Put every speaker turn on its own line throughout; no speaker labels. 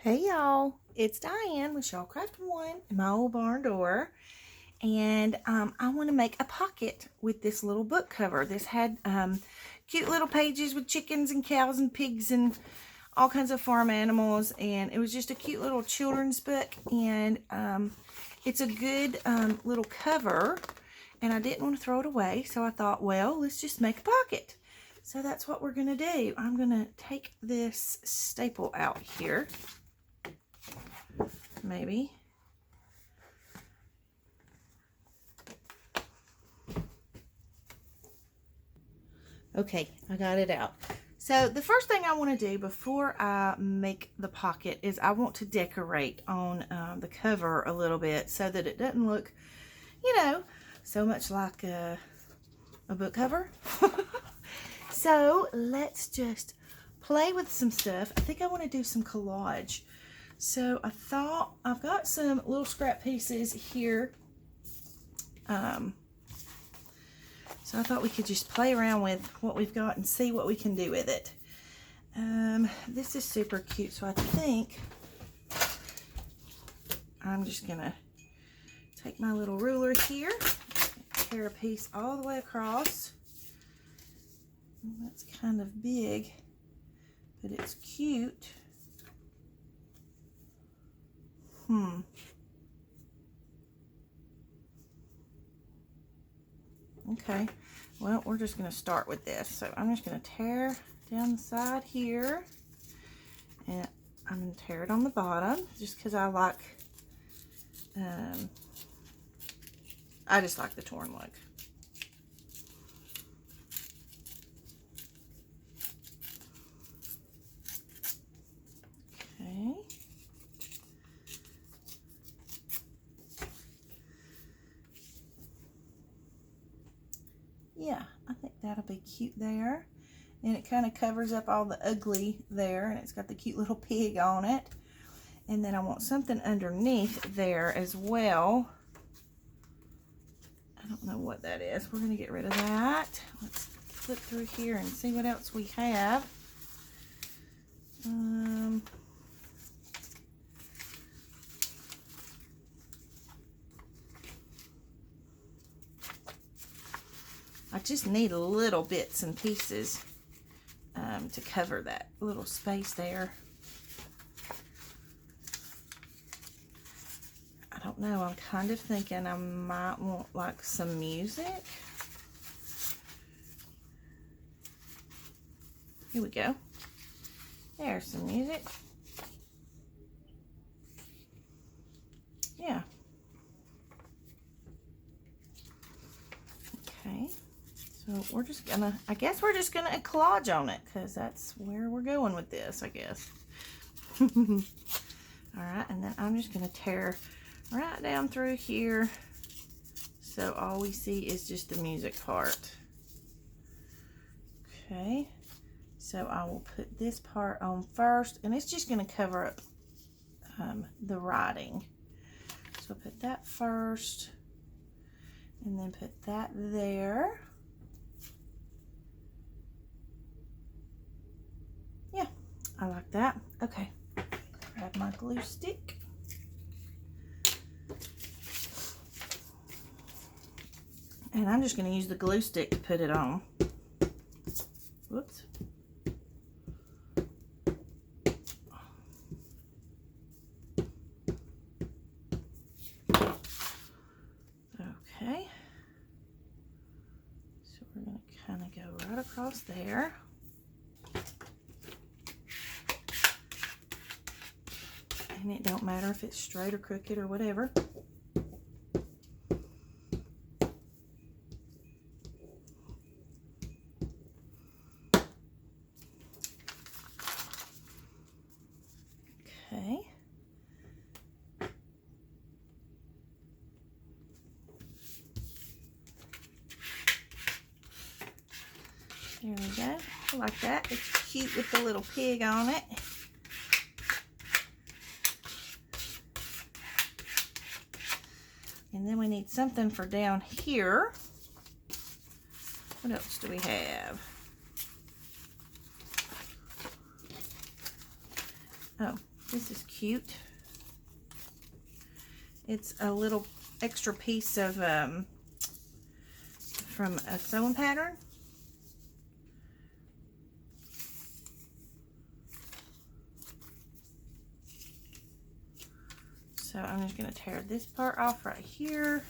Hey y'all, it's Diane with Shawcraft One in my old barn door, and I want to make a pocket with this little book cover. This had cute little pages with chickens and cows and pigs and all kinds of farm animals, and it was just a cute little children's book, and it's a good little cover, and I didn't want to throw it away, so I thought, well, let's just make a pocket. So that's what we're going to do. I'm going to take this staple out here. Maybe. Okay, I got it out. So the first thing I want to do before I make the pocket is I want to decorate on the cover a little bit so that it doesn't look, you know, so much like a book cover. So let's just play with some stuff. I think I want to do some collage. So I thought I've got some little scrap pieces here. So I thought we could just play around with what we've got and see what we can do with it. This is super cute, so I think I'm just gonna take my little ruler here, tear a piece all the way across. That's kind of big, but it's cute. Okay, well, we're just going to start with this. So I'm just going to tear down the side here, and I'm going to tear it on the bottom just because I like, I just like the torn look. Okay. Yeah, I think that'll be cute there. And it kind of covers up all the ugly there, and it's got the cute little pig on it. And then I want something underneath there as well. I don't know what that is. We're going to get rid of that. Let's flip through here and see what else we have. I just need little bits and pieces to cover that little space there. I don't know, I'm kind of thinking I might want like some music. Here we go. There's some music. Yeah. Okay. So we're just gonna, I guess we're just gonna collage on it because that's where we're going with this, I guess. All right, and then I'm just gonna tear right down through here so all we see is just the music part. Okay, so I will put this part on first, and it's just gonna cover up the writing. So put that first, and then put that there. Yeah, I like that. Okay, grab my glue stick. And I'm just going to use the glue stick to put it on. Whoops. Okay. So we're going to kind of go right across there. And it don't matter if it's straight or crooked or whatever. Okay. There we go. I like that. It's cute with the little pig on it. And then we need something for down here. What else do we have? Oh, This is cute. It's a little extra piece of from a sewing pattern. So I'm just going to tear this part off right here.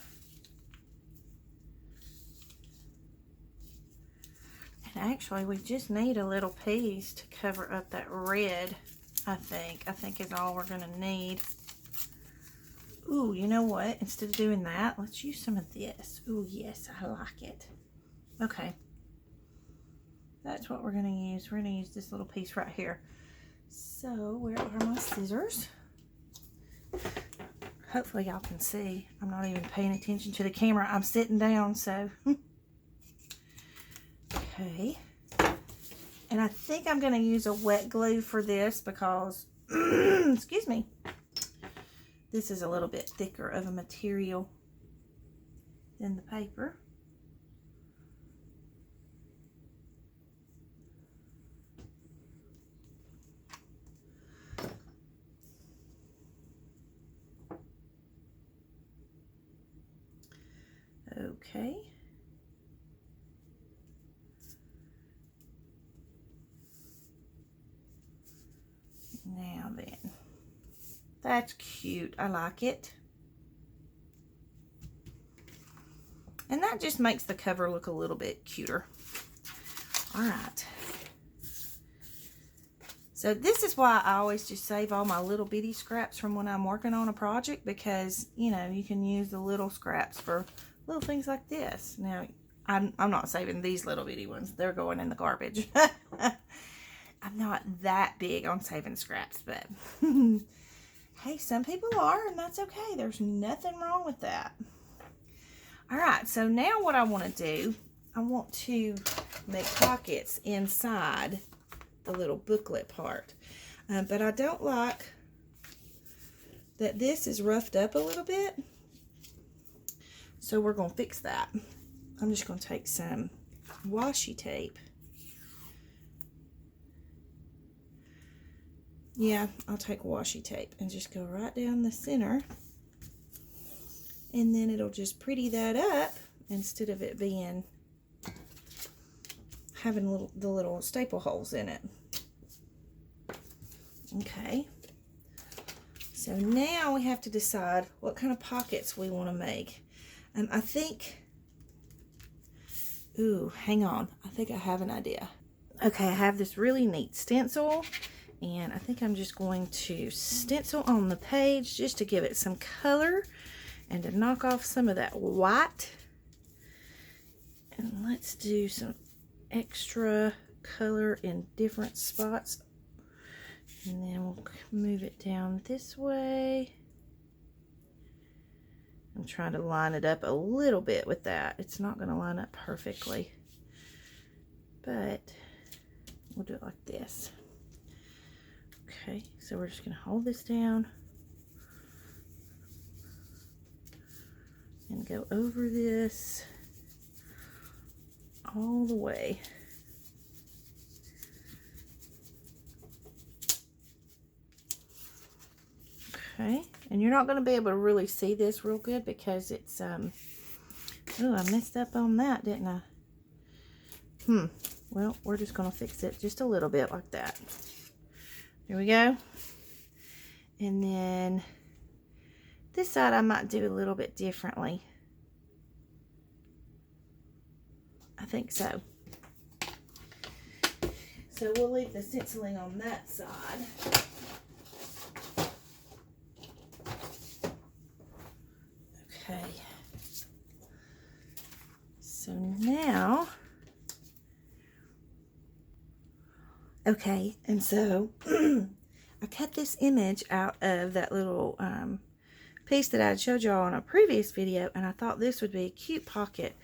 And actually, we just need a little piece to cover up that red, I think. I think is all we're going to need. Ooh, you know what? Instead of doing that, let's use some of this. Ooh, yes, I like it. Okay. That's what we're going to use. We're going to use this little piece right here. So, where are my scissors? Hopefully y'all can see. I'm not even paying attention to the camera. I'm sitting down, so. Okay. And I think I'm going to use a wet glue for this because, excuse me, this is a little bit thicker of a material than the paper. Okay. Now then, that's cute. I like it. And that just makes the cover look a little bit cuter. All right. So this is why I always just save all my little bitty scraps from when I'm working on a project, because, you know, you can use the little scraps for little things like this. Now, I'm not saving these little bitty ones. They're going in the garbage. I'm not that big on saving scraps, but hey, some people are, and that's okay. There's nothing wrong with that. All right, so now what I want to do, I want to make pockets inside the little booklet part. But I don't like that this is roughed up a little bit. So we're going to fix that. I'm just going to take some washi tape. Yeah, I'll take washi tape and just go right down the center. And then it'll just pretty that up instead of it being having the little staple holes in it. Okay. So now we have to decide what kind of pockets we want to make. I think, ooh, hang on. I think I have an idea. Okay, I have this really neat stencil, and I think I'm just going to stencil on the page just to give it some color and to knock off some of that white. And let's do some extra color in different spots. And then we'll move it down this way. I'm trying to line it up a little bit with that. It's not going to line up perfectly, but we'll do it like this. Okay, so we're just going to hold this down and go over this all the way. Okay, and you're not going to be able to really see this real good because it's, oh, I messed up on that, didn't I? Well, we're just going to fix it just a little bit like that. There we go. And then this side I might do a little bit differently. I think so. So we'll leave the stenciling on that side. Okay, so now, okay, and so I cut this image out of that little piece that I had showed y'all on a previous video, and I thought this would be a cute pocket.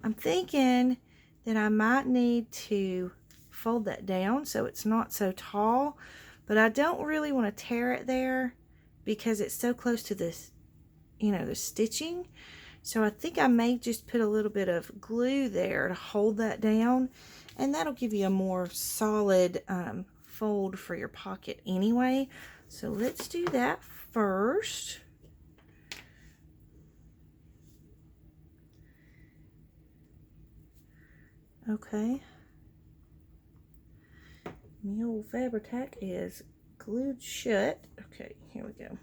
I'm thinking that I might need to fold that down so it's not so tall, but I don't really want to tear it there because it's so close to this, you know, the stitching. So I think I may just put a little bit of glue there to hold that down, and that'll give you a more solid fold for your pocket anyway. So let's do that first. Okay. My old Fabri-Tac is glued shut. Okay, here we go.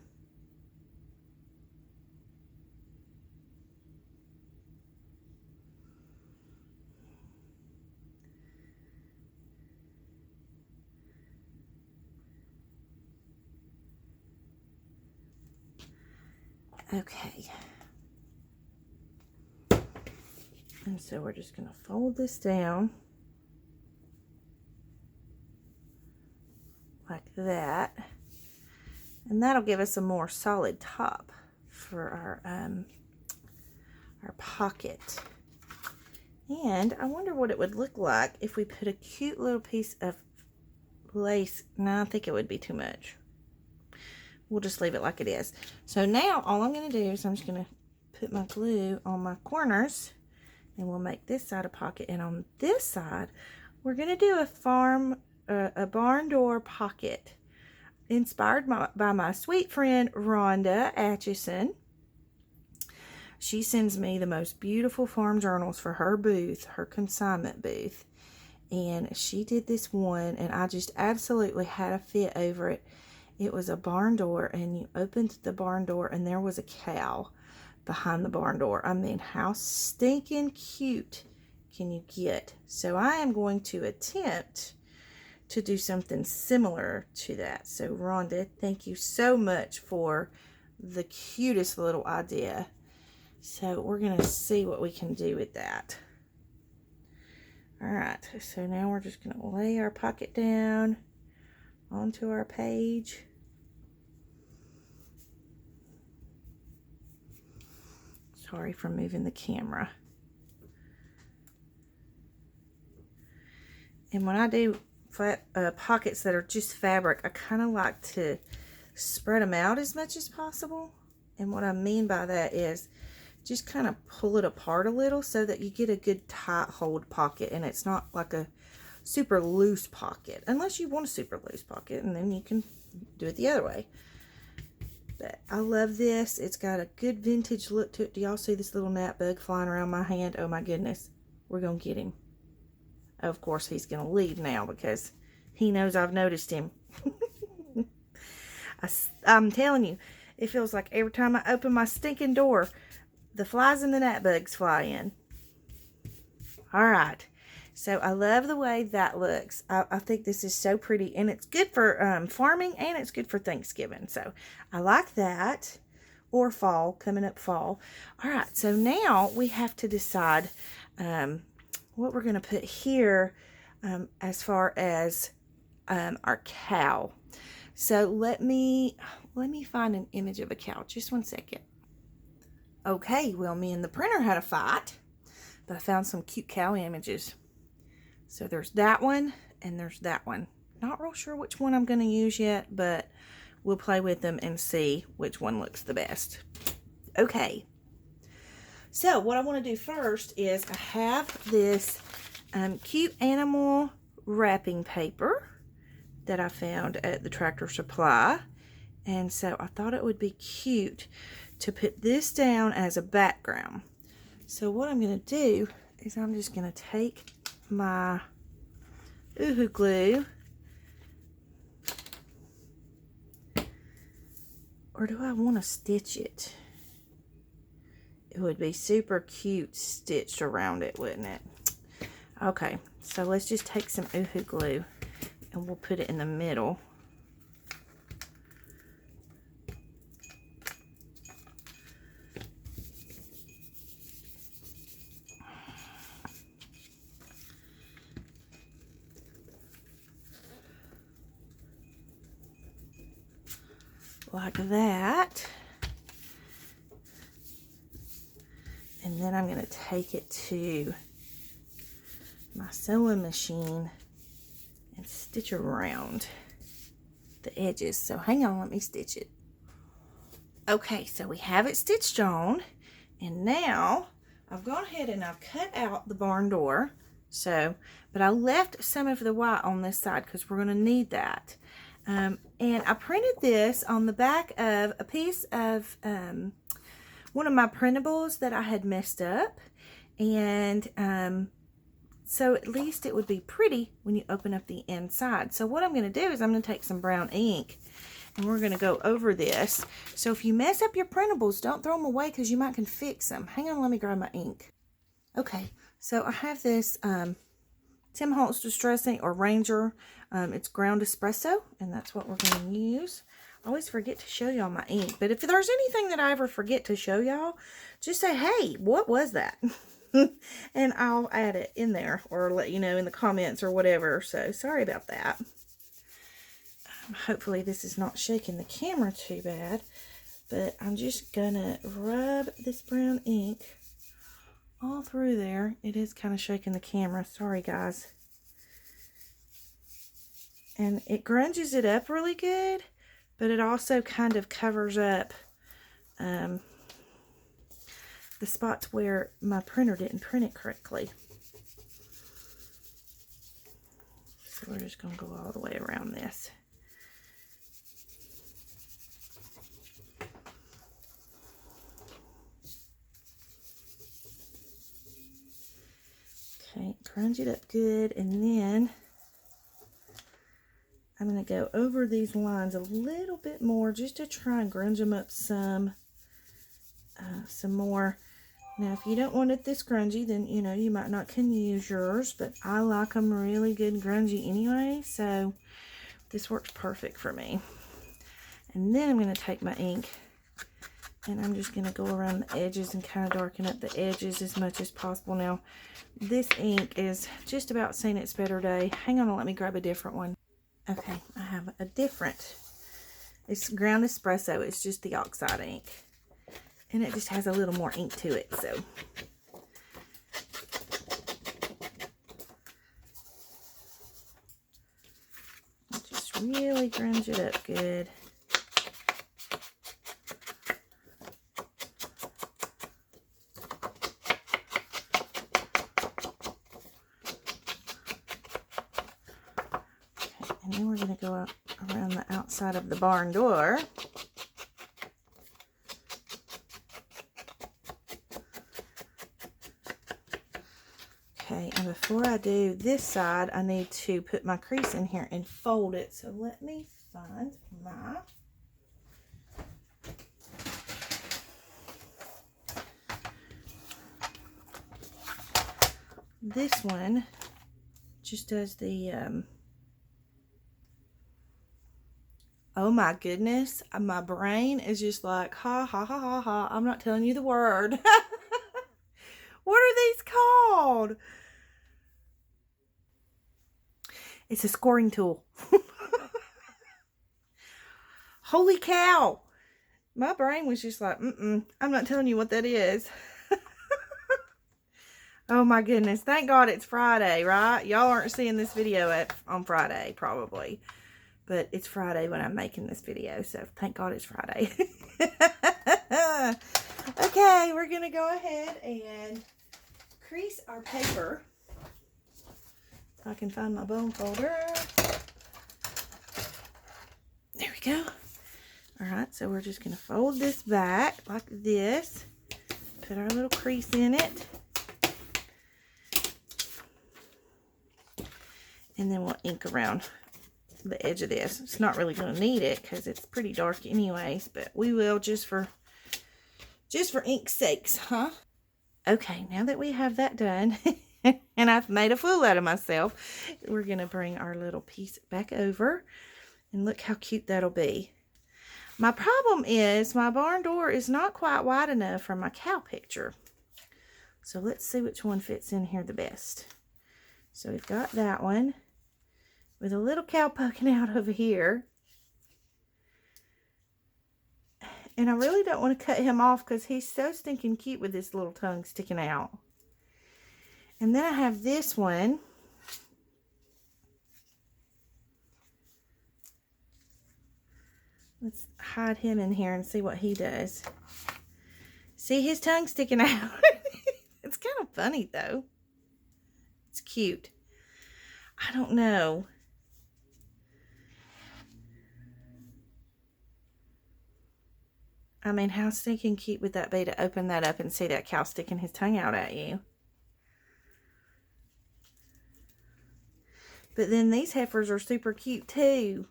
Okay. And so we're just going to fold this down like that. And that'll give us a more solid top for our pocket. And I wonder what it would look like if we put a cute little piece of lace. No, I think it would be too much. We'll just leave it like it is. So now all I'm going to do is I'm just going to put my glue on my corners, and we'll make this side a pocket. And on this side, we're going to do a barn door pocket inspired by my sweet friend Rhonda Atchison. She sends me the most beautiful farm journals for her booth, her consignment booth. And she did this one, and I just absolutely had a fit over it. It was a barn door, and you opened the barn door, and there was a cow behind the barn door. I mean, how stinking cute can you get? So I am going to attempt to do something similar to that. So Rhonda, thank you so much for the cutest little idea. So we're going to see what we can do with that. All right, so now we're just going to lay our pocket down onto our page. Sorry for moving the camera. And when I do flat pockets that are just fabric, I kind of like to spread them out as much as possible. And what I mean by that is just kind of pull it apart a little so that you get a good tight hold pocket, and it's not like a super loose pocket, unless you want a super loose pocket, and then you can do it the other way. But I love this. It's got a good vintage look to it. Do y'all see this little gnat bug flying around my hand? Oh my goodness, we're gonna get him. Of course he's gonna leave now because he knows I've noticed him. I'm telling you, it feels like every time I open my stinking door, the flies and the gnat bugs fly in. All right. So I love the way that looks. I think this is so pretty, and it's good for farming, and it's good for Thanksgiving. So I like that, or fall, coming up fall. All right, so now we have to decide what we're going to put here as far as our cow. So let me find an image of a cow. Just one second. Okay, well, me and the printer had a fight, but I found some cute cow images. So there's that one, and there's that one. Not real sure which one I'm going to use yet, but we'll play with them and see which one looks the best. Okay. So what I want to do first is I have this cute animal wrapping paper that I found at the Tractor Supply. And so I thought it would be cute to put this down as a background. So what I'm going to do is I'm just going to take my Uhu glue, or do I want to stitch it? It would be super cute stitched around it, wouldn't it? Okay, so let's just take some Uhu glue and we'll put it in the middle. Like that. And then I'm going to take it to my sewing machine and stitch around the edges. So hang on, let me stitch it. Okay, so we have it stitched on, and now I've gone ahead and I've cut out the barn door So, but I left some of the white on this side because we're going to need that. And I printed this on the back of a piece of one of my printables that I had messed up. And so at least it would be pretty when you open up the inside. So what I'm going to do is I'm going to take some brown ink and we're going to go over this. So if you mess up your printables, don't throw them away because you might can fix them. Hang on, let me grab my ink. Okay, so I have this Tim Holtz Distress Ink or Ranger. It's ground espresso, and that's what we're going to use. I always forget to show y'all my ink, but if there's anything that I ever forget to show y'all, just say, hey, what was that? And I'll add it in there or let you know in the comments or whatever. So sorry about that. Hopefully this is not shaking the camera too bad, but I'm just gonna rub this brown ink all through there. It is kind of shaking the camera, sorry guys. And it grunges it up really good, but it also kind of covers up the spots where my printer didn't print it correctly. So we're just going to go all the way around this. Okay, grunge it up good, and then I'm going to go over these lines a little bit more just to try and grunge them up some more. Now, if you don't want it this grungy, then, you know, you might not can use yours, but I like them really good and grungy anyway, so this works perfect for me. And then I'm going to take my ink, and I'm just going to go around the edges and kind of darken up the edges as much as possible. Now, this ink is just about seen its better day. Hang on, let me grab a different one. Okay, I have a different, it's ground espresso, it's just the oxide ink. And it just has a little more ink to it, so. Just really grunge it up good. Okay, and then we're going to go up around the outside of the barn door. Okay, and before I do this side, I need to put my crease in here and fold it. So let me find my this one just does the oh my goodness, my brain is just like ha ha ha ha ha. I'm not telling you the word. What are these called? It's a scoring tool. Holy cow. My brain was just like, I'm not telling you what that is. Oh my goodness. Thank God it's Friday, right? Y'all aren't seeing this video on Friday, probably. But it's Friday when I'm making this video, so thank God it's Friday. Okay, we're going to go ahead and crease our paper. If I can find my bone folder. There we go. Alright, so we're just going to fold this back like this. Put our little crease in it. And then we'll ink around the edge of this. It's not really going to need it because it's pretty dark anyways, but we will just for ink's sakes, huh? Okay, now that we have that done, and I've made a fool out of myself, we're going to bring our little piece back over, and look how cute that'll be. My problem is my barn door is not quite wide enough for my cow picture. So let's see which one fits in here the best. So we've got that one with a little cow poking out over here. And I really don't want to cut him off because he's so stinking cute with his little tongue sticking out. And then I have this one. Let's hide him in here and see what he does. See his tongue sticking out? It's kind of funny though. It's cute. I don't know. I mean, how stinking cute would that be to open that up and see that cow sticking his tongue out at you? But then these heifers are super cute too.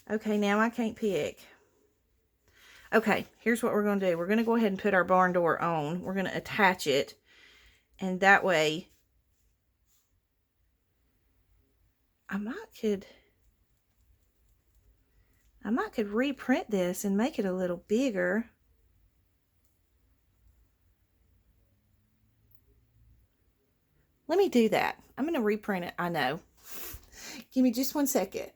Okay, now I can't pick. Okay, here's what we're going to do. We're going to go ahead and put our barn door on. We're going to attach it. And that way, I might could reprint this and make it a little bigger. Let me do that. I'm going to reprint it. I know. Give me just 1 second.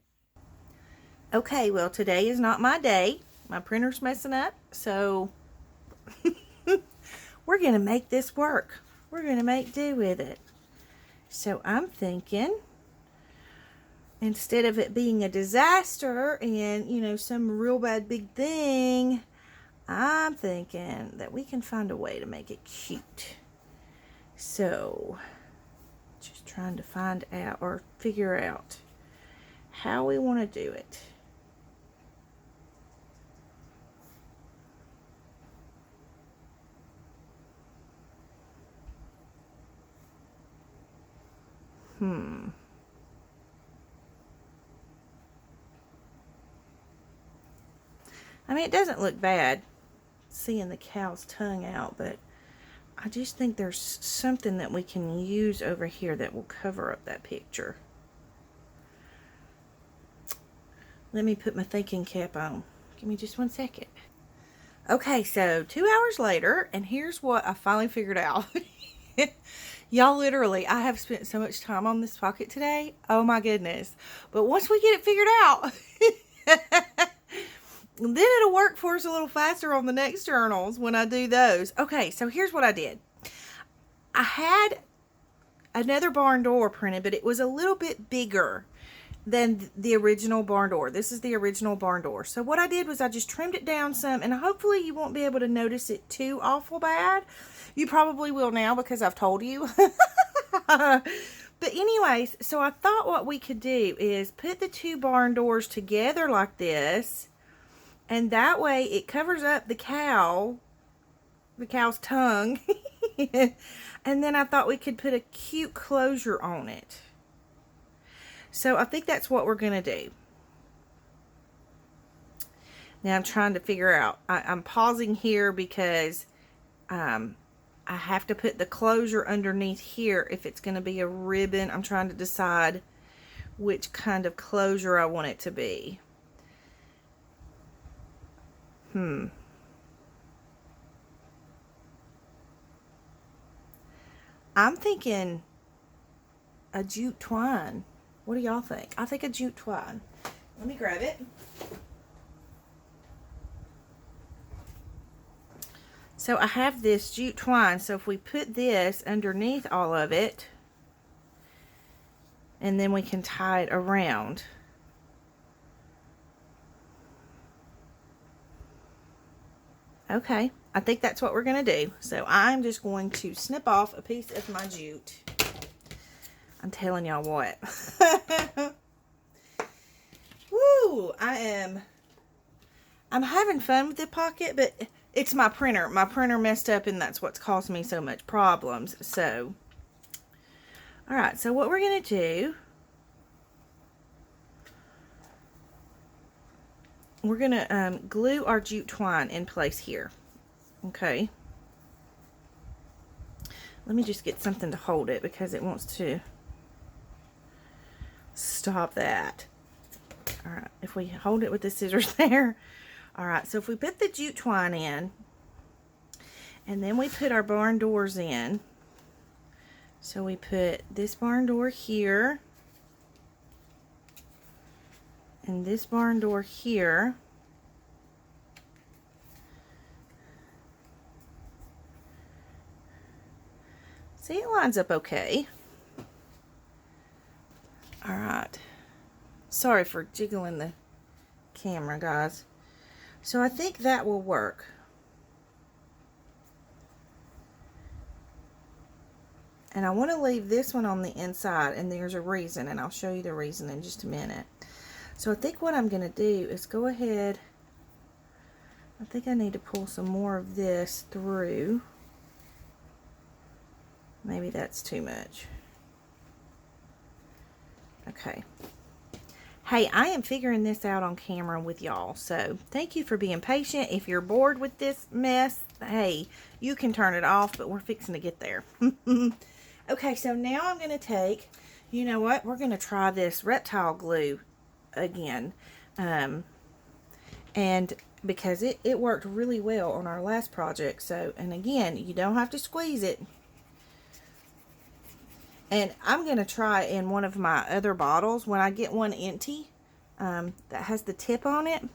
Okay, well, today is not my day. My printer's messing up, so we're going to make this work. We're going to make do with it. So I'm thinking, instead of it being a disaster and, you know, some real bad big thing, I'm thinking that we can find a way to make it cute. So, just trying to find out or figure out how we want to do it. I mean, it doesn't look bad seeing the cow's tongue out, but I just think there's something that we can use over here that will cover up that picture. Let me put my thinking cap on. Give me just 1 second. Okay, so 2 hours later, and here's what I finally figured out. Y'all, literally, I have spent so much time on this pocket today. Oh my goodness. But once we get it figured out, then it'll work for us a little faster on the next journals when I do those. Okay, so here's what I did. I had another barn door printed, but it was a little bit bigger than the original barn door. This is the original barn door. So what I did was I just trimmed it down some, and hopefully you won't be able to notice it too awful bad. You probably will now because I've told you. But anyways, so I thought what we could do is put the two barn doors together like this, and that way it covers up the cow's tongue. And then I thought we could put a cute closure on it. So I think that's what we're going to do. Now I'm trying to figure out. I'm pausing here because I have to put the closure underneath here if it's going to be a ribbon. I'm trying to decide which kind of closure I want it to be. I'm thinking a jute twine. What do y'all think? I think a jute twine. Let me grab it. So I have this jute twine. So if we put this underneath all of it, and then we can tie it around. Okay, I think that's what we're going to do. So I'm just going to snip off a piece of my jute. I'm telling y'all what. Woo! I'm having fun with the pocket, but it's my printer. My printer messed up, and that's what's caused me so much problems. So, alright, so what we're going to do, we're going to glue our jute twine in place here. Okay. Let me just get something to hold it because it wants to stop that. Alright, if we hold it with the scissors there. Alright, so if we put the jute twine in, and then we put our barn doors in. So we put this barn door here, and this barn door here. See, it lines up okay. Alright. Sorry for jiggling the camera, guys. So I think that will work. And I want to leave this one on the inside, and there's a reason, and I'll show you the reason in just a minute. So I think what I'm going to do is go ahead, I think I need to pull some more of this through. Maybe that's too much. Okay. Hey, I am figuring this out on camera with y'all, so thank you for being patient. If you're bored with this mess, hey, you can turn it off, but we're fixing to get there. Okay, so now I'm going to take, you know what, we're going to try this reptile glue again. And because it worked really well on our last project. So, and again, you don't have to squeeze it. And I'm going to try in one of my other bottles when I get one empty that has the tip on it,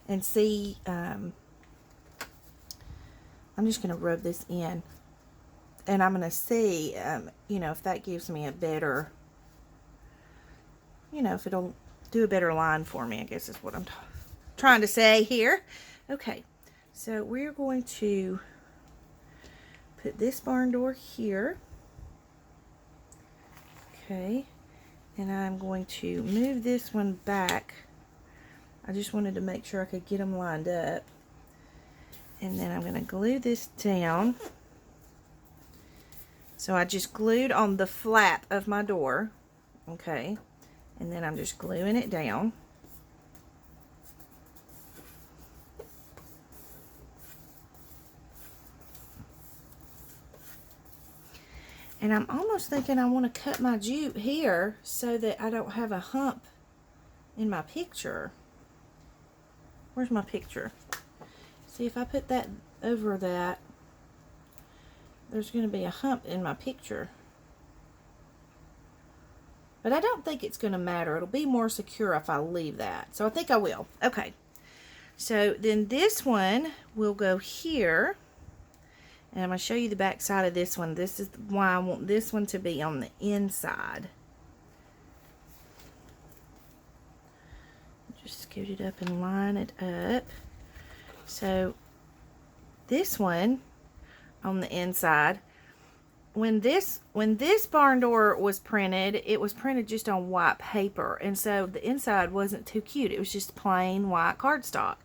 and see, I'm just going to rub this in, and I'm going to see, you know, if that gives me a better, you know, if it'll do a better line for me, I guess is what I'm trying to say here. Okay, so we're going to put this barn door here. Okay, and I'm going to move this one back. I just wanted to make sure I could get them lined up. And then I'm going to glue this down. So I just glued on the flap of my door. Okay, and then I'm just gluing it down. And I'm almost thinking I want to cut my jute here so that I don't have a hump in my picture. Where's my picture? See, if I put that over that, there's going to be a hump in my picture. But I don't think it's going to matter. It'll be more secure if I leave that. So I think I will. Okay. So then this one will go here. And I'm going to show you the back side of this one. This is why I want this one to be on the inside. Just scoot it up and line it up. So this one on the inside, when this barn door was printed, it was printed just on white paper. And so the inside wasn't too cute. It was just plain white cardstock.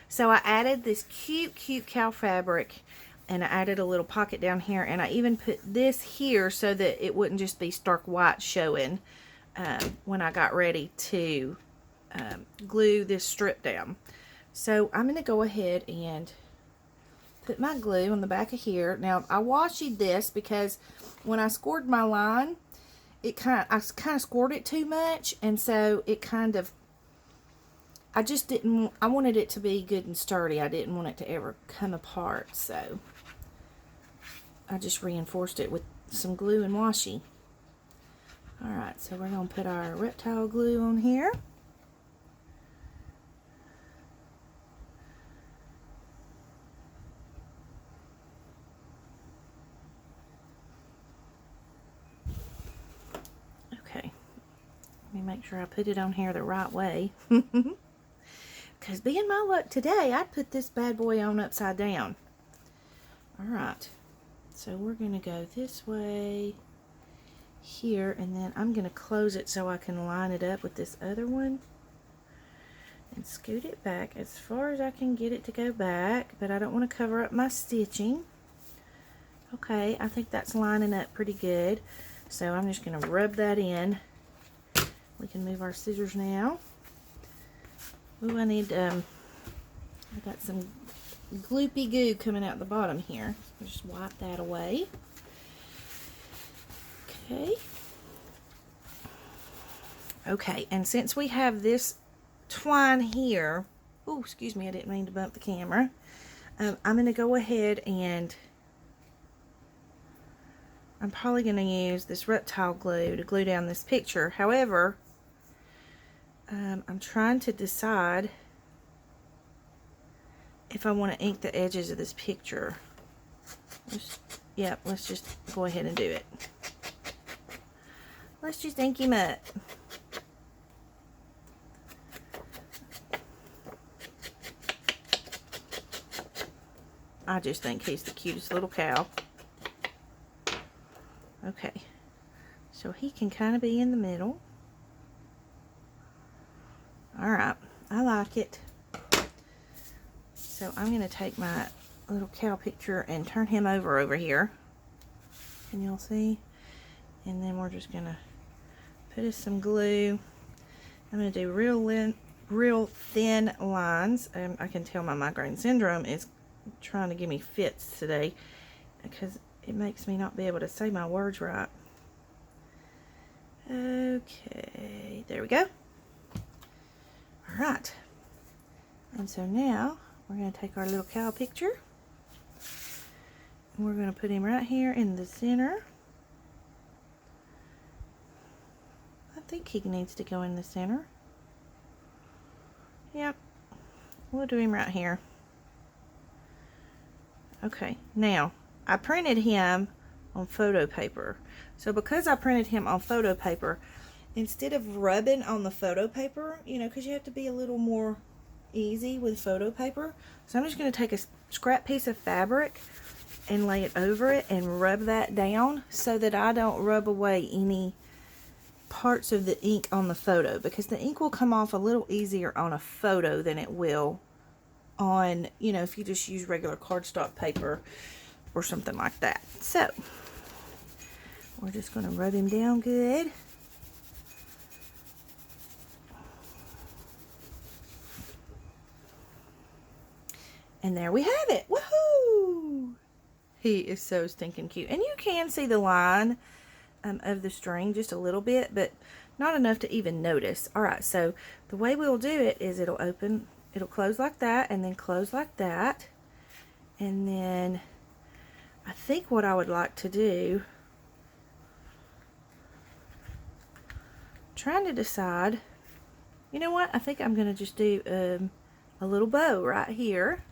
So I added this cute cow fabric, and I added a little pocket down here, and I even put this here so that it wouldn't just be stark white showing when I got ready to glue this strip down. So I'm going to go ahead and put my glue on the back of here. Now I washi this because when I scored my line, I kind of scored it too much, and so it kind of, I wanted it to be good and sturdy. I didn't want it to ever come apart, so I just reinforced it with some glue and washi. Alright, so we're going to put our reptile glue on here. Okay, let me make sure I put it on here the right way. Because being my luck today, I'd put this bad boy on upside down. Alright. So we're going to go this way here, and then I'm going to close it so I can line it up with this other one and scoot it back as far as I can get it to go back, but I don't want to cover up my stitching. Okay, I think that's lining up pretty good, so I'm just going to rub that in. We can move our scissors now. Ooh, I need, I got some gloopy goo coming out the bottom here. Just wipe that away. Okay. Okay, and since we have this twine here, oh, excuse me, I didn't mean to bump the camera. I'm going to go ahead and I'm probably going to use this reptile glue to glue down this picture. However, I'm trying to decide if I want to ink the edges of this picture. Let's just go ahead and do it. Let's just ink him up. I just think he's the cutest little cow. Okay, so he can kind of be in the middle. All right, I like it. So I'm going to take my little cow picture and turn him over here. Can y'all see? And then we're just going to put us some glue. I'm going to do real thin lines. I can tell my migraine syndrome is trying to give me fits today because it makes me not be able to say my words right. Okay, there we go. All right. And so now we're going to take our little cow picture and we're going to put him right here in the center. I think he needs to go in the center. Yep, we'll do him right here. Okay, now I printed him on photo paper. So because I printed him on photo paper, instead of rubbing on the photo paper, you know, because you have to be a little more easy with photo paper. So I'm just going to take a scrap piece of fabric and lay it over it and rub that down so that I don't rub away any parts of the ink on the photo, because the ink will come off a little easier on a photo than it will on, you know, if you just use regular cardstock paper or something like that. So we're just going to rub him down good. And there we have it. Woohoo! He is so stinking cute. And you can see the line of the string just a little bit, but not enough to even notice. All right, so the way we'll do it is it'll close like that and then close like that. And then I think what I would like to do, trying to decide, you know what, I think I'm going to just do a little bow right here.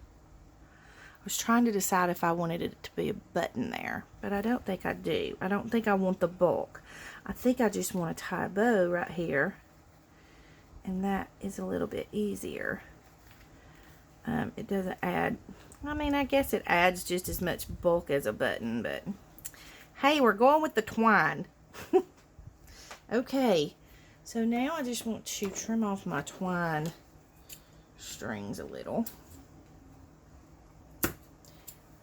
I was trying to decide if I wanted it to be a button there, but I don't think I do. I don't think I want the bulk. I think I just want to tie a bow right here, and that is a little bit easier. It doesn't add, I mean, I guess it adds just as much bulk as a button, but hey, we're going with the twine. Okay, so now I just want to trim off my twine strings a little.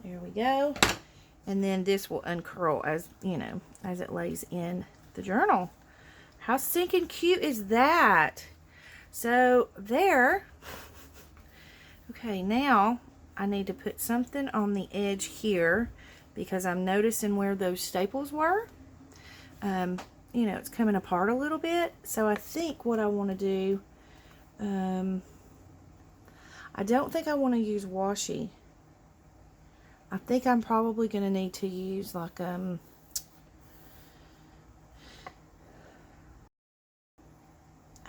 There we go. And then this will uncurl as, you know, as it lays in the journal. How stinking cute is that? So there. Okay, now I need to put something on the edge here because I'm noticing where those staples were. You know, it's coming apart a little bit. So I think what I want to do, I don't think I want to use washi. I think I'm probably going to need to use like,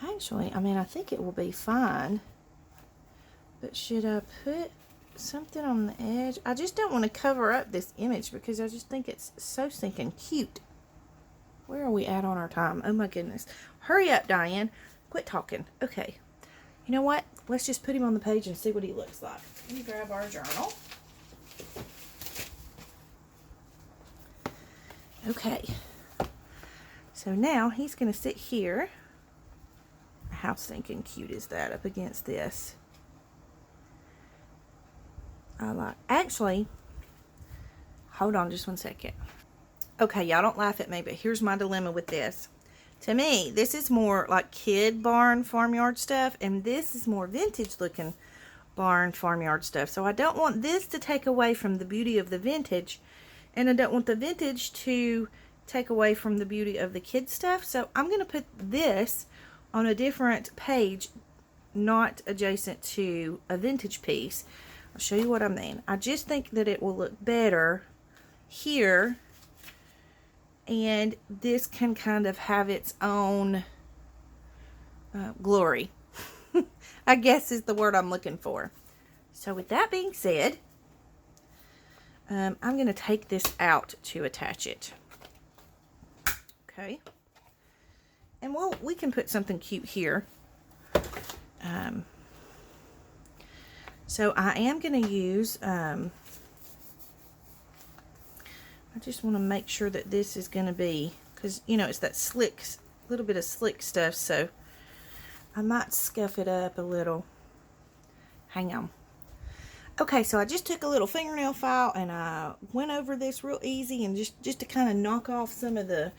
actually, I mean, I think it will be fine. But should I put something on the edge? I just don't want to cover up this image because I just think it's so stinking cute. Where are we at on our time? Oh my goodness. Hurry up, Diane. Quit talking. Okay. You know what? Let's just put him on the page and see what he looks like. Let me grab our journal. Okay, so now he's going to sit here. How stinking cute is that up against this? I like, actually, hold on just one second. Okay, y'all don't laugh at me, but here's my dilemma with this. To me, this is more like kid barn farmyard stuff, and this is more vintage looking barn farmyard stuff. So I don't want this to take away from the beauty of the vintage, and I don't want the vintage to take away from the beauty of the kid stuff. So I'm going to put this on a different page, not adjacent to a vintage piece. I'll show you what I mean. I just think that it will look better here, and this can kind of have its own glory. I guess is the word I'm looking for. So with that being said, I'm going to take this out to attach it. Okay. And we can put something cute here. So I am going to use, I just want to make sure that this is going to be, because you know it's that slick, little bit of slick stuff, so I might scuff it up a little. Hang on. Okay, so I just took a little fingernail file and I went over this real easy, and just to kind of knock off some of the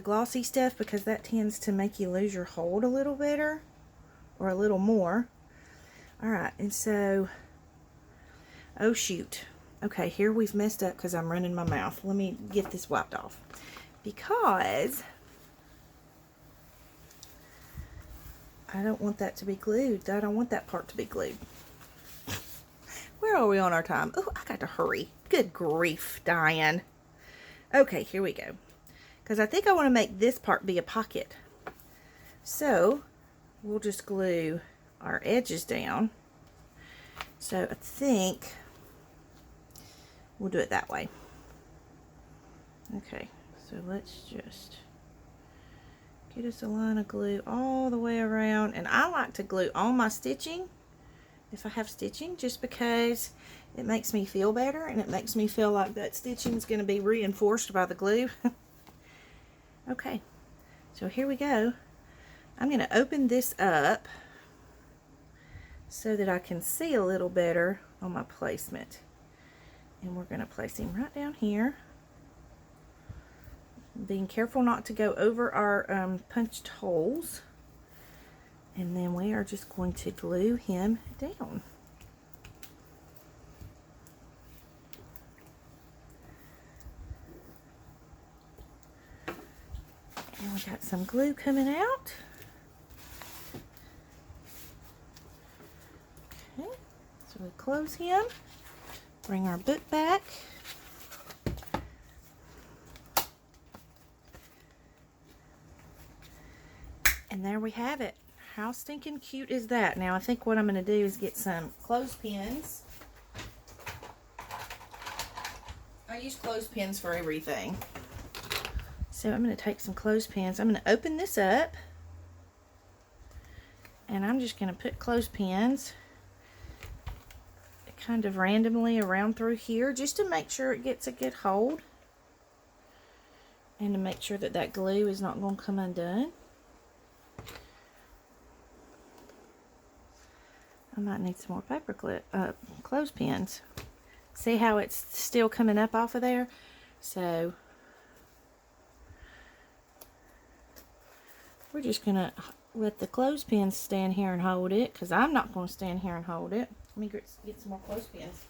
glossy stuff, because that tends to make you lose your hold a little better, or a little more. Alright, and so, oh shoot. Okay, here we've messed up because I'm running my mouth. Let me get this wiped off. Because I don't want that to be glued. I don't want that part to be glued. Where are we on our time? Oh, I got to hurry. Good grief, Diane. Okay, here we go. Because I think I want to make this part be a pocket. So, we'll just glue our edges down. So, I think we'll do it that way. Okay, so let's just get us a line of glue all the way around. And I like to glue on my stitching, if I have stitching, just because it makes me feel better, and it makes me feel like that stitching is going to be reinforced by the glue. Okay, so here we go. I'm going to open this up so that I can see a little better on my placement. And we're going to place him right down here. Being careful not to go over our punched holes. And then we are just going to glue him down. And we got some glue coming out. Okay, so we close him. Bring our book back. And there we have it. How stinking cute is that? Now I think what I'm going to do is get some clothespins. I use clothespins for everything. So I'm going to take some clothespins. I'm going to open this up. And I'm just going to put clothespins kind of randomly around through here, just to make sure it gets a good hold, and to make sure that that glue is not going to come undone. I might need some more paper clip clothespins. See how it's still coming up off of there? So we're just going to let the clothespins stand here and hold it, because I'm not going to stand here and hold it. Let me get some more clothespins.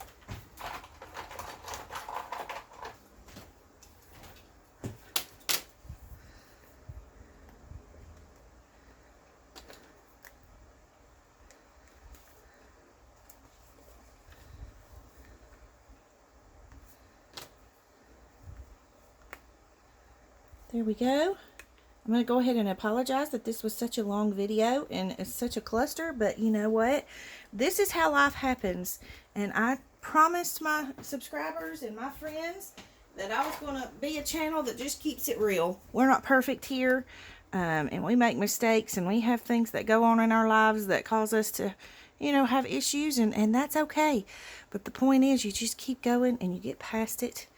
There we go. I'm going to go ahead and apologize that this was such a long video and it's such a cluster, but you know what? This is how life happens. And I promised my subscribers and my friends that I was going to be a channel that just keeps it real. We're not perfect here, and we make mistakes, and we have things that go on in our lives that cause us to, you know, have issues, and that's okay. But the point is, you just keep going and you get past it,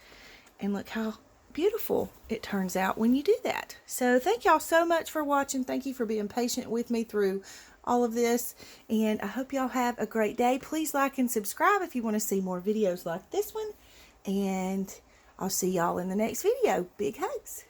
and look how beautiful it turns out when you do that. So thank y'all so much for watching. Thank you for being patient with me through all of this, and I hope y'all have a great day. Please like and subscribe if you want to see more videos like this one, and I'll see y'all in the next video. Big hugs.